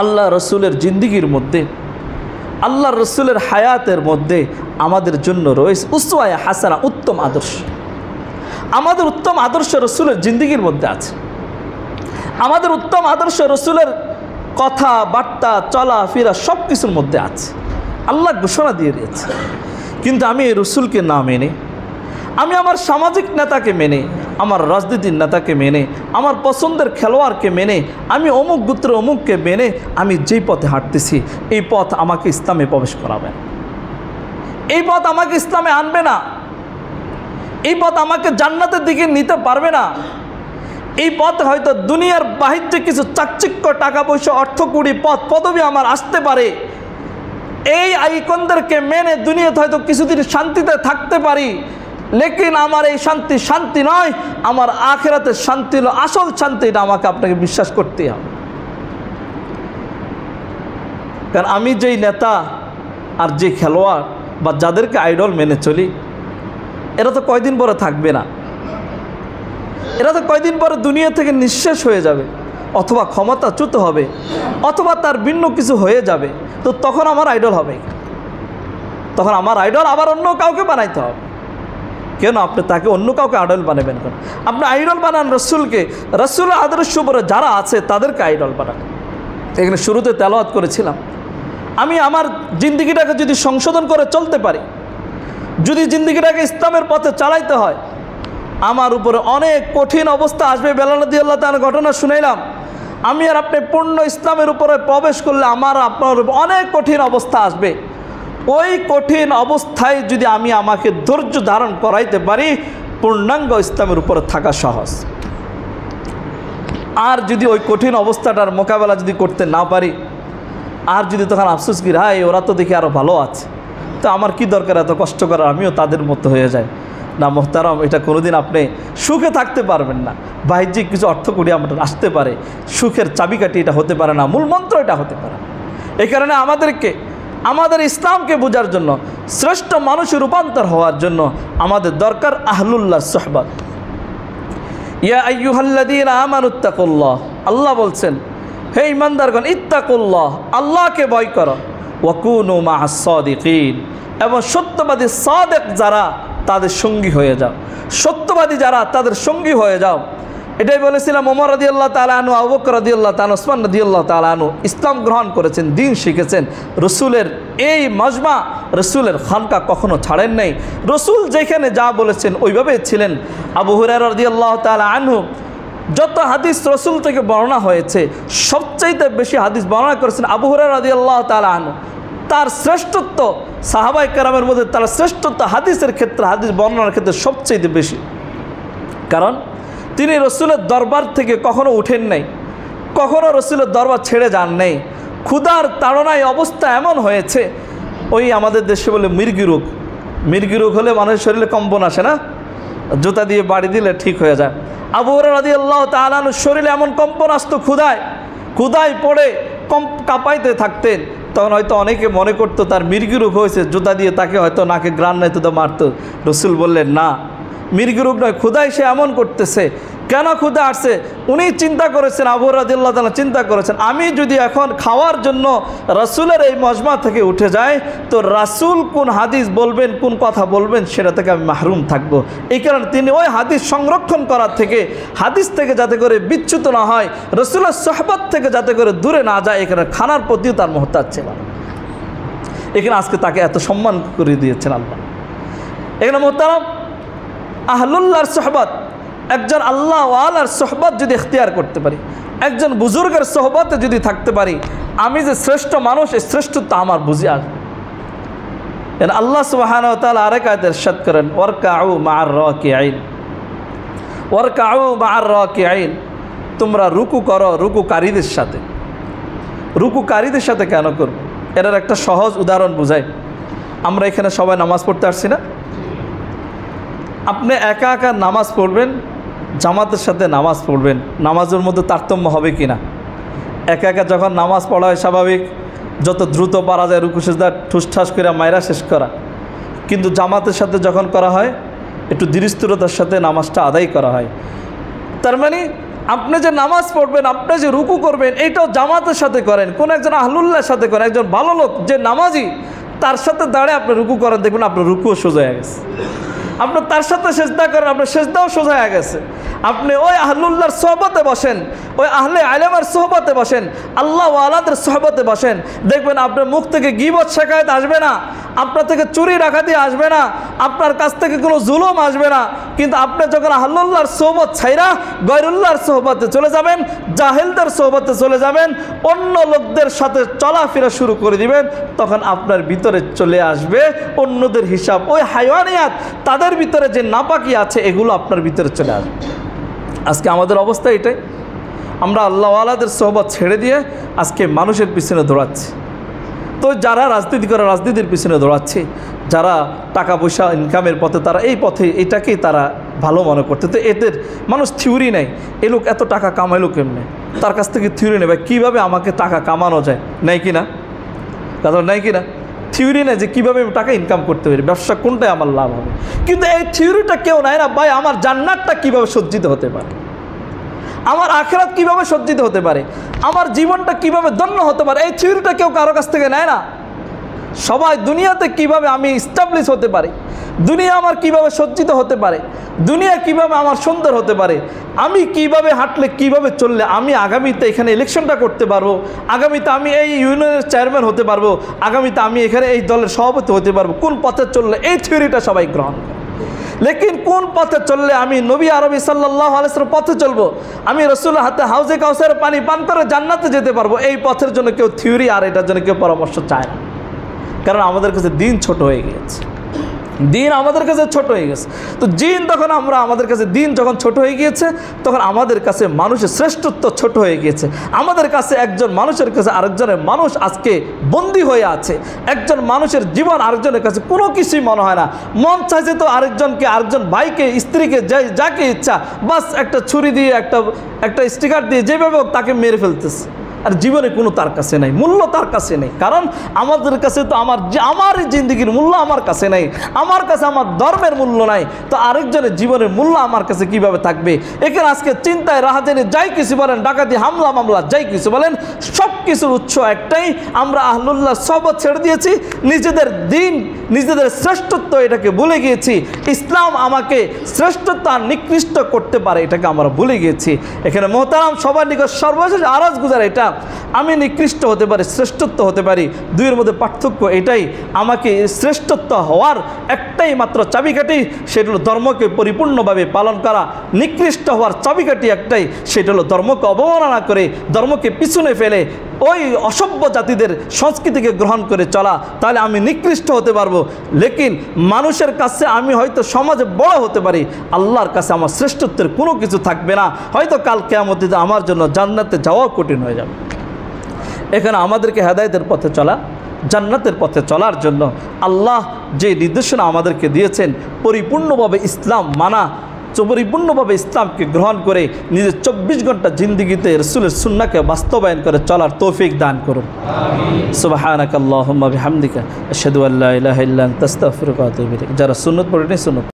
আল্লাহ রসুলের জিন্দেগির মধ্যে, আল্লাহ রসুলের হায়াতের মধ্যে আমাদের জন্য রয়েছে উসওয়ায়ে হাসানা, উত্তম আদর্শ। আমাদের উত্তম আদর্শ রসুলের জিন্দেগির মধ্যে আছে। আমাদের উত্তম আদর্শ রসুলের কথা বার্তা, চলা ফিরা সব কিছুর মধ্যে আছে। আল্লাহ ঘোষণা দিয়ে দিয়েছে। কিন্তু আমি এই রসুলকে না মেনে, আমি আমার সামাজিক নেতাকে মেনে, আমার রাজনীতির নেতাকে মেনে, আমার পছন্দের খেলোয়াড়কে মেনে, আমি অমুক গোত্র অমুককে মেনে আমি যেই পথে হাঁটতেছি, এই পথ আমাকে ইসলামে প্রবেশ করাবে না, এই পথ আমাকে ইসলামে আনবে না, এই পথ আমাকে জান্নাতের দিকে নিতে পারবে না। এই পথ হয়তো দুনিয়ার বাহ্যিক কিছু চাকচিক্য, টাকা পয়সা, অর্থকড়ি, পদ পদবি আমার আসতে পারে। এই আইকনদেরকে মেনে দুনিয়াতে হয়তো কিছুদিন শান্তিতে থাকতে পারি, লেকিন আমার এই শান্তি শান্তি নয়, আমার আখিরাতের শান্তি হলো আসল শান্তি। এটা আমাকে আপনাকে বিশ্বাস করতেই হবে। কারণ আমি যেই নেতা আর যে খেলোয়াড় বা যাদেরকে আইডল মেনে চলি, এরা তো কয়দিন পরে থাকবে না, এরা তো কয়দিন পরে দুনিয়া থেকে নিঃশেষ হয়ে যাবে, অথবা ক্ষমতাচ্যুত হবে, অথবা তার ভিন্ন কিছু হয়ে যাবে। তো তখন আমার আইডল হবে, তখন আমার আইডল আবার অন্য কাউকে বানাইতে হবে। কেন আপনি তাকে অন্য কাউকে আইডল বানাবেন? কেন আপনি আইডল বানান রসুলকে, রসুল আদর্শ উপরে যারা আছে তাদেরকে আইডল বানান। এখানে শুরুতে তেলাওয়াত করেছিলাম, আমি আমার জিন্দেগিটাকে যদি সংশোধন করে চলতে পারি, যদি জিন্দেগিটাকে ইসলামের পথে চালাইতে হয়, আমার উপরে অনেক কঠিন অবস্থা আসবে। বেলাল রাদিয়াল্লাহু তাআলার ঘটনা শুনাইলাম। আমি আর আপনি পূর্ণ ইসলামের উপরে প্রবেশ করলে আমার আপনার অনেক কঠিন অবস্থা আসবে। ওই কঠিন অবস্থায় যদি আমি আমাকে ধৈর্য ধারণ করাইতে পারি, পূর্ণাঙ্গ ইসলামের উপরে থাকা সহজ। আর যদি ওই কঠিন অবস্থাটার মোকাবেলা যদি করতে না পারি, আর যদি তখন আফসোস করি, হাই ওরা তো দেখি আরও ভালো আছে, তো আমার কি দরকার এত কষ্ট করার, আমিও তাদের মতো হয়ে যাই। না মোহতারাম, এটা কোনোদিন আপনি সুখে থাকতে পারবেন না। বাহ্যিক কিছু অর্থ করি আমরা আসতে পারে, সুখের চাবিকাঠি এটা হতে পারে না, মূল মন্ত্র এটা হতে পারে। এই কারণে আমাদেরকে আমাদের ইসলামকে বোঝার জন্য, শ্রেষ্ঠ মানুষের রূপান্তর হওয়ার জন্য আমাদের দরকার আহলুল্লাহ সুহবাত। ইয়া আইয়ুহাল্লাযীনা আমানুত্তাকুল্লাহ, আল্লাহ বলছেন, হে ঈমানদারগণ, ইত্তাকুল্লাহ, আল্লাহকে ভয় করো, ওয়া কুনু মা'আস সাদিকিন, এবং সত্যবাদী সাদেক যারা তাদের সঙ্গী হয়ে যাও, সত্যবাদী যারা তাদের সঙ্গী হয়ে যাও। এটাই বলেছিলাম, ওমর রাদিয়াল্লাহু তাআলা আনহু, আবু বকর রাদিয়াল্লাহু তাআলা, ওসমান রাদিয়াল্লাহু তাআলা আনহু ইসলাম গ্রহণ করেছেন, দ্বীন শিখেছেন, রসুলের এই মাজমা, রসুলের খানকা কখনো ছাড়েন নাই। রসুল যেখানে যা বলেছেন ওইভাবেই ছিলেন। আবু হুরায়রা রাদিয়াল্লাহু তাআলা আনহু যত হাদিস রসুল থেকে বর্ণনা হয়েছে, সবচাইতে বেশি হাদিস বর্ণনা করেছেন আবু হুরায়রা রাদিয়াল্লাহু তাআলা আনহু। তার শ্রেষ্ঠত্ব সাহাবায়ে কেরামের মধ্যে, তার শ্রেষ্ঠত্ব হাদিসের ক্ষেত্রে, হাদিস বর্ণনার ক্ষেত্রে সবচাইতে বেশি। কারণ তিনি রসুলের দরবার থেকে কখনো উঠেন নাই, কখনো রসুলের দরবার ছেড়ে যান নাই। ক্ষুধার তাড়নায় অবস্থা এমন হয়েছে, ওই আমাদের দেশে বলে মির্গি রোগ, মির্গি রোগ হলে মানুষের শরীরে কম্পন আসে না, জুতা দিয়ে বাড়ি দিলে ঠিক হয়ে যায়। আবু হুরায়রা রাদিয়াল্লাহু তাআলা আনহুর শরীরে এমন কম্পন আসতো, ক্ষুধায় পড়ে কাঁপাইতে থাকতেন। তখন হয়তো অনেকে মনে করতো তার মির্গি রোগ হয়েছে, জুতা দিয়ে তাকে হয়তো নাকে গ্রান নাই তো মারতো। রসুল বললেন, না, মির্গি রোগ নয়, ক্ষুধায় সে এমন করতেছে কেন ক্ষুধা আসছে? উনি চিন্তা করেছেন, আবু রাদিয়াল্লাহু তাআলা চিন্তা করেছেন, আমি যদি এখন খাওয়ার জন্য রাসূলের এই মজমা থেকে উঠে যাই তো রাসূল কোন হাদিস বলবেন, কোন কথা বলবেন সেটা থেকে আমি মাহরুম থাকব। এই কারণে তিনি ওই হাদিস সংরক্ষণ করার থেকে, হাদিস থেকে যাতে করে বিচ্যুত না হয়, রাসূলের সোহবত থেকে যাতে করে দূরে না যায়, এখানে খানার প্রতিও তার মুহতাজ ছিল। এখানে আজকে তাকে এত সম্মান করে দিয়েছেন আল্লাহ। এখানে মোহতারাম, আহলুল্লাহর সোহবত, একজন আল্লাহ ওয়ালার সোহবত যদি ইখতিয়ার করতে পারি, একজন বুজুর্গের সোহবতে যদি থাকতে পারি, আমি যে শ্রেষ্ঠ মানুষ, এই শ্রেষ্ঠত্ব আমার বুঝে আসবে। আল্লাহ সুবহানাহু ওয়া তাআলা আরেক আয়াতে ইরশাদ করেন, ওয়ারকাউ মা'আর রাকিঈন, ওয়ারকাউ মা'আর রাকিঈন, তোমরা রুকু করো রুকুকারীদের সাথে। রুকুকারীদের সাথে কেন করব? এটার একটা সহজ উদাহরণ বুঝাই। আমরা এখানে সবাই নামাজ পড়তে আসছি না? আপনি একা একা নামাজ পড়বেন, জামাতের সাথে নামাজ পড়বেন, নামাজের মধ্যে তারতম্য হবে কি না? একা একা যখন নামাজ পড়া হয় স্বাভাবিক, যত দ্রুত পারা যায় রুকু সিজদা ঠুসঠাস করে মায়েরা শেষ করা। কিন্তু জামাতের সাথে যখন করা হয় একটু ধীরস্থিরতার সাথে নামাজটা আদায় করা হয়। তার মানে আপনি যে নামাজ পড়বেন, আপনি যে রুকু করবেন, এইটাও জামাতের সাথে করেন, কোন একজন আহলুল্লাহর সাথে করেন, একজন ভালো লোক যে নামাজি তার সাথে দাঁড়িয়ে আপনি রুকু করেন, দেখবেন আপনার রুকুও সোজা হয়ে গেছে। আপনি তার সাথে সেজদা করেন, আপনার সেজদাও সোজা হয়ে গেছে। আপনি ওই আহলুল্লাহর সোহবতে বসেন, ওই আহলে ইলমের সোহবতে বসেন, আল্লাহ ওয়ালাদের সোহবতে বসেন, দেখবেন আপনার মুখ থেকে গীবত শিকায়েত আসবে না, আপনার থেকে চুরি ডাকাতি আসবে না, আপনার কাছ থেকে কোনো জুলুম আসবে না। কিন্তু আপনি যখন আহলুল্লাহর সোহবত ছাইরা গয়রুল্লাহর সোহবতে চলে যাবেন, জাহেলদের সোহবতে চলে যাবেন, অন্য লোকদের সাথে চলাফেরা শুরু করে দিবেন, তখন আপনার ভিতরে চলে আসবে অন্যদের হিসাব, ওই হায়াওয়ানিয়াত, তাদের ভিতরে যে নাপাকি আছে এগুলো আপনার ভিতরে চলে আসবে। আজকে আমাদের অবস্থা এটাই, আমরা আল্লাহ ওয়ালাদের সোহবত ছেড়ে দিয়ে আজকে মানুষের পিছনে দৌড়াচ্ছি। তো যারা রাজনীতি করে রাজনীতির পিছনে দৌড়াচ্ছে, যারা টাকা পয়সা ইনকামের পথে, তারা এই পথে এটাকেই তারা ভালো মনে করতে। তো এদের মানুষ থিওরি নেই, এ লোক এত টাকা কামাইলো কেমনে, তার কাছ থেকে থিওরি নেবে কীভাবে আমাকে টাকা কামানো যায়, নেই কি না? কথা নেই কি না? থিওরি নেই যে কীভাবে টাকা ইনকাম করতে পারি, ব্যবসা কোনটাই আমার লাভ হবে। কিন্তু এই থিওরিটা কেউ নাই না ভাই, আমার জান্নাতটা কীভাবে সজ্জিত হতে পারে, আমার আখিরাত কীভাবে সজ্জিত হতে পারে, আমার জীবনটা কীভাবে ধন্য হতে পারে, এই থিওরিটা কেউ কারো কাছ থেকে নেয় না। সবাই দুনিয়াতে কিভাবে আমি এস্টাবলিশ হতে পারি, দুনিয়া আমার কিভাবে সজ্জিত হতে পারে, দুনিয়া কিভাবে আমার সুন্দর হতে পারে, আমি কিভাবে হাঁটলে কিভাবে চললে আমি আগামীতে এখানে ইলেকশনটা করতে পারবো, আগামীতে আমি এই ইউনিয়নের চেয়ারম্যান হতে পারবো, আগামীতে আমি এখানে এই দলের সভাপতি হতে পারবো, কোন পথে চললে, এই থিওরিটা সবাই গ্রহণ করে। লেকিন কোন পথে চললে আমি নবী আরবি সাল্লাল্লাহু আলাইহি ওয়াসাল্লাম পথে চলবো, আমি রাসূলের হাতে হাউজে কাউসারের পানি পান করে জান্নাতে যেতে পারবো, এই পথের জন্য কেউ থিওরি আর এটার জন্য কেউ পরামর্শ চায় না। কারণ আমাদের কাছে দিন ছোট হয়ে গিয়েছে, দিন আমাদের কাছে ছোট হয়ে গেছে। তো দিন তখন আমাদের কাছে দিন যখন ছোট হয়ে গিয়েছে, তখন আমাদের কাছে মানুষের শ্রেষ্ঠত্ব ছোট হয়ে গিয়েছে। আমাদের কাছে একজন মানুষের কাছে আরেকজনের মানুষ আজকে বন্দী হয়ে আছে। একজন মানুষের জীবন আরেকজনের কাছে কোনো কিছুই মনে হয় না। মন চাইছে তো আরেকজনকে, আরেকজন ভাইকে, স্ত্রীকে, যাকে ইচ্ছা বাস একটা ছুরি দিয়ে, একটা স্টিকার দিয়ে যেভাবে হোক তাকে মেরে ফেলতেছে। আর জীবনে কোনো তার কাছে নেই, মূল্য তার কাছে নেই। কারণ আমাদের কাছে তো আমার জিন্দিগির মূল্য আমার কাছে নেই, আমার কাছে আমার ধর্মের মূল্য নাই, তো আরেকজনের জীবনের মূল্য আমার কাছে কিভাবে থাকবে? এখানে আজকে চিন্তায় রাহাজানি যাই কিছু বলেন, ডাকাতি, হামলা মামলা যাই কিছু বলেন, সব কিছুর উৎস একটাই, আমরা আহলুল্লাহ সহবত ছেড়ে দিয়েছি, নিজেদের দিন, নিজেদের শ্রেষ্ঠত্ব এটাকে ভুলে গিয়েছি। ইসলাম আমাকে শ্রেষ্ঠত্ব আর নিকৃষ্ট করতে পারে এটাকে আমরা ভুলে গিয়েছি। এখানে মোহতারাম সবার নিকট সর্বশেষ আরজ গুজার এটা, আমি নিকৃষ্ট হতে পারি, শ্রেষ্ঠত্ব হতে পারি, দুইয়ের মধ্যে পার্থক্য এটাই। আমাকে শ্রেষ্ঠত্ব হওয়ার একটাই মাত্র চাবিকাঠি, সেটা হলো ধর্মকে পরিপূর্ণভাবে পালন করা। নিকৃষ্ট হওয়ার চাবিকাঠি একটাই, সেটা হলো ধর্মকে অবমাননা করে, ধর্মকে পিছনে ফেলে ওই অসভ্য জাতিদের সংস্কৃতিকে গ্রহণ করে চলা, তাহলে আমি নিকৃষ্ট হতে পারবো। লেকিন মানুষের কাছে আমি হয়তো সমাজে বড় হতে পারি, আল্লাহর কাছে আমার শ্রেষ্ঠত্বের কোনো কিছু থাকবে না। হয়তো কাল কিয়ামতে আমার জন্য জান্নাতে যাওয়াও কঠিন হয়ে যাবে। এখানে আমাদেরকে হেদায়েতের পথে চলা, জান্নাতের পথে চলার জন্য আল্লাহ যে নির্দেশনা আমাদেরকে দিয়েছেন, পরিপূর্ণভাবে ইসলাম মানা, পরিপূর্ণভাবে ইসলামকে গ্রহণ করে নিজের 24 ঘন্টা জিন্দিগিতে রাসূলের সুন্নাহকে বাস্তবায়ন করে চলার তৌফিক দান করুন। সুবহানাকাল্লাহুম্মা বিহামদিকা আশহাদু আল্লা ইলাহা ইল্লা আনতা আস্তাগফিরুকা ওয়া আতুবু ইলাইক। যারা সুন্নাত পড়েনি সুন্নাত